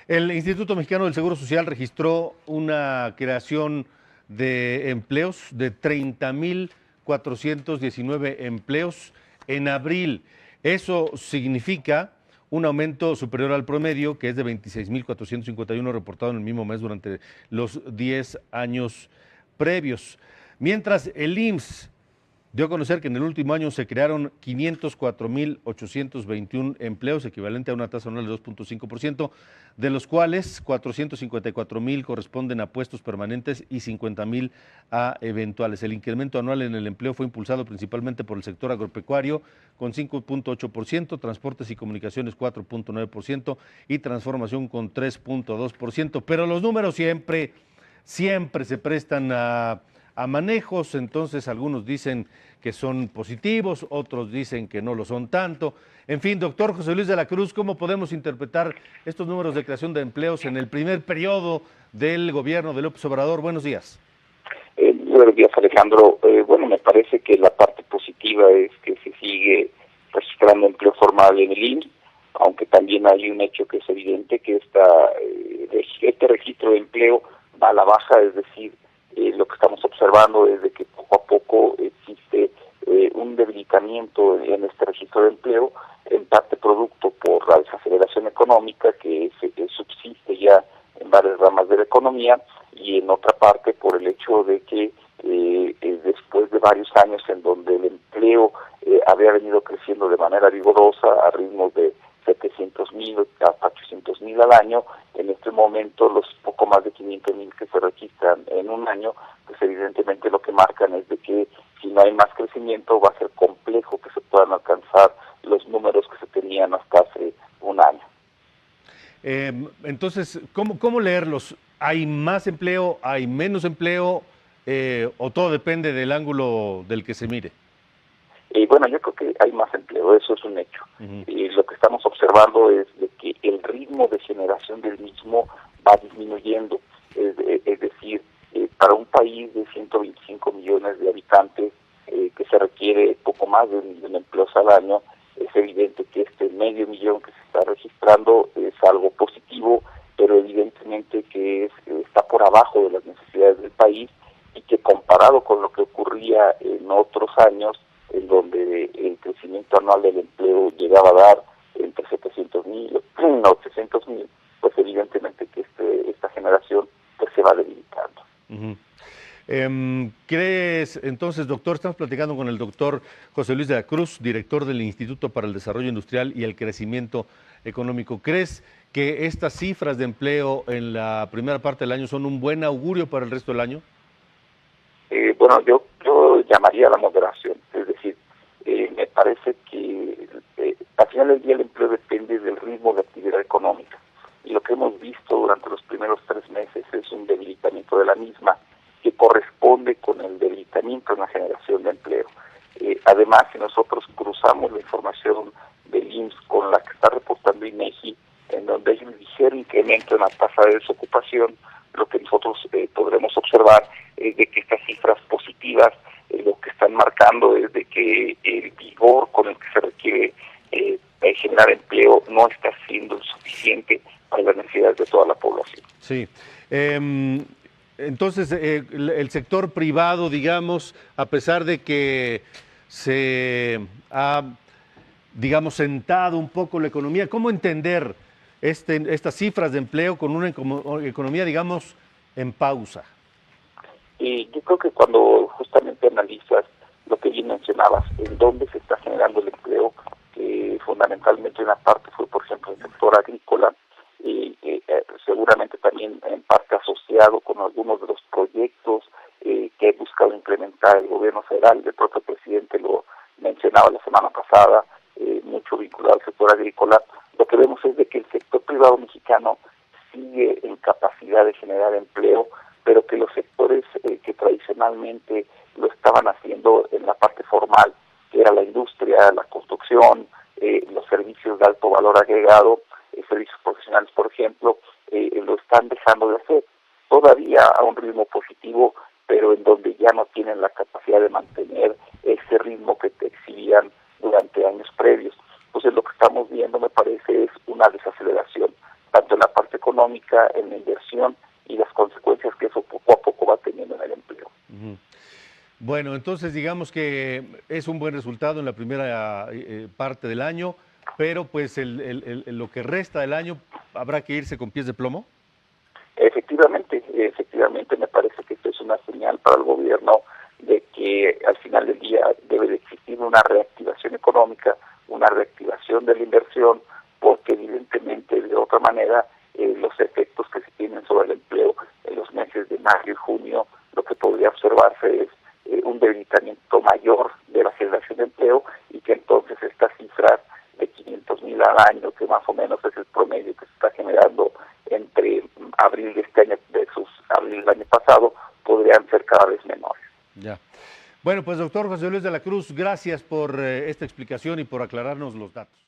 El Instituto Mexicano del Seguro Social registró una creación de empleos de 30,419 empleos en abril. Eso significa un aumento superior al promedio, que es de 26,451 reportado en el mismo mes durante los 10 años previos. Mientras el IMSS dio a conocer que en el último año se crearon 504,821 empleos, equivalente a una tasa anual de 2,5%, de los cuales 454,000 corresponden a puestos permanentes y 50,000 a eventuales. El incremento anual en el empleo fue impulsado principalmente por el sector agropecuario, con 5,8%, transportes y comunicaciones 4,9% y transformación con 3,2%. Pero los números siempre se prestan a manejos, entonces algunos dicen que son positivos, otros dicen que no lo son tanto. En fin, doctor José Luis de la Cruz, ¿cómo podemos interpretar estos números de creación de empleos en el primer periodo del gobierno de López Obrador? Buenos días. Buenos días, Alejandro. Bueno, me parece que la parte positiva es que se sigue registrando empleo formal en el IMSS, aunque también hay un hecho que es evidente, que este registro de empleo va a la baja, es decir, lo que estamos observando es de que poco a poco existe un debilitamiento en este registro de empleo, en parte producto por la desaceleración económica que subsiste ya en varias ramas de la economía, y en otra parte por el hecho de que después de varios años en donde el empleo había venido creciendo de manera vigorosa a ritmos de 700,000 hasta 800,000 al año, en este momento los poco más de 500,000 que se registran en un año, pues evidentemente lo que marcan es de que si no hay más crecimiento va a ser complejo que se puedan alcanzar los números que se tenían hasta hace un año. Entonces, ¿cómo leerlos? ¿Hay más empleo, hay menos empleo o todo depende del ángulo del que se mire? Bueno, yo creo que hay más empleo, eso es un hecho. Lo que estamos observando es de que el ritmo de generación del mismo va disminuyendo, es decir, para un país de 125 millones de habitantes que se requiere poco más de 1,000,000 empleos al año, es evidente que este 500,000 que se está registrando es algo positivo, pero evidentemente que está por abajo de las necesidades del país, y que comparado con lo que ocurría en otros años, en donde el crecimiento anual del empleo llegaba a dar entre 700,000 y 800,000, pues evidentemente que esta generación pues se va debilitando. ¿Crees, entonces, doctor, estamos platicando con el doctor José Luis de la Cruz, director del Instituto para el Desarrollo Industrial y el Crecimiento Económico? ¿Crees que estas cifras de empleo en la primera parte del año son un buen augurio para el resto del año? Bueno, yo llamaría a la moderación, es decir, me parece que al final del día el empleo depende del ritmo de actividad económica, y lo que hemos visto durante los primeros 3 meses es un debilitamiento de la misma, que corresponde con el debilitamiento en la generación de empleo. Además, si nosotros cruzamos la información del IMSS con la que está reportando INEGI, en donde hay un ligero incremento en la tasa de desocupación, lo que nosotros podremos observar es de que estas cifras positivas lo que están marcando es de que el vigor con el que se requiere generar empleo no está siendo suficiente para las necesidades de toda la población. Sí. Entonces, el sector privado, digamos, a pesar de que se ha, digamos, sentado un poco la economía, ¿cómo entender estas cifras de empleo con una economía, digamos, en pausa? Yo creo que cuando justamente analizas lo que bien mencionabas, en dónde se está generando el empleo, fundamentalmente una parte fue, por ejemplo, el sector agrícola, seguramente también en parte asociado con algunos de los proyectos que ha buscado implementar el gobierno federal. El propio presidente lo mencionaba la semana pasada, mucho vinculado al sector agrícola. Lo que vemos es de que el sector privado mexicano sigue en capacidad de generar empleo, pero que los sectores que tradicionalmente lo estaban haciendo en la parte formal, que era la industria, la construcción, los servicios de alto valor agregado, servicios profesionales, por ejemplo, lo están dejando de hacer, todavía a un ritmo positivo, pero en donde ya no tienen la capacidad de mantener ese ritmo que exhibían durante años previos. Entonces lo que estamos viendo, me parece, es una desaceleración. tanto en la parte económica, en la inversión y las consecuencias que eso poco a poco va teniendo en el empleo. Ujú. Bueno, entonces digamos que es un buen resultado en la primera parte del año, pero pues lo que resta del año habrá que irse con pies de plomo. Efectivamente me parece que esto es una señal para el gobierno de que al final del día debe de existir una reactivación económica, una reactivación de la inversión, porque evidentemente de otra manera los efectos que se tienen sobre el empleo en los meses de mayo y junio, lo que podría observarse es un debilitamiento mayor de la generación de empleo y que entonces estas cifras de 500,000 al año, que más o menos es el promedio que se está generando entre abril de este año versus abril del año pasado, podrían ser cada vez menores. Ya. Bueno, pues doctor José Luis de la Cruz, gracias por esta explicación y por aclararnos los datos.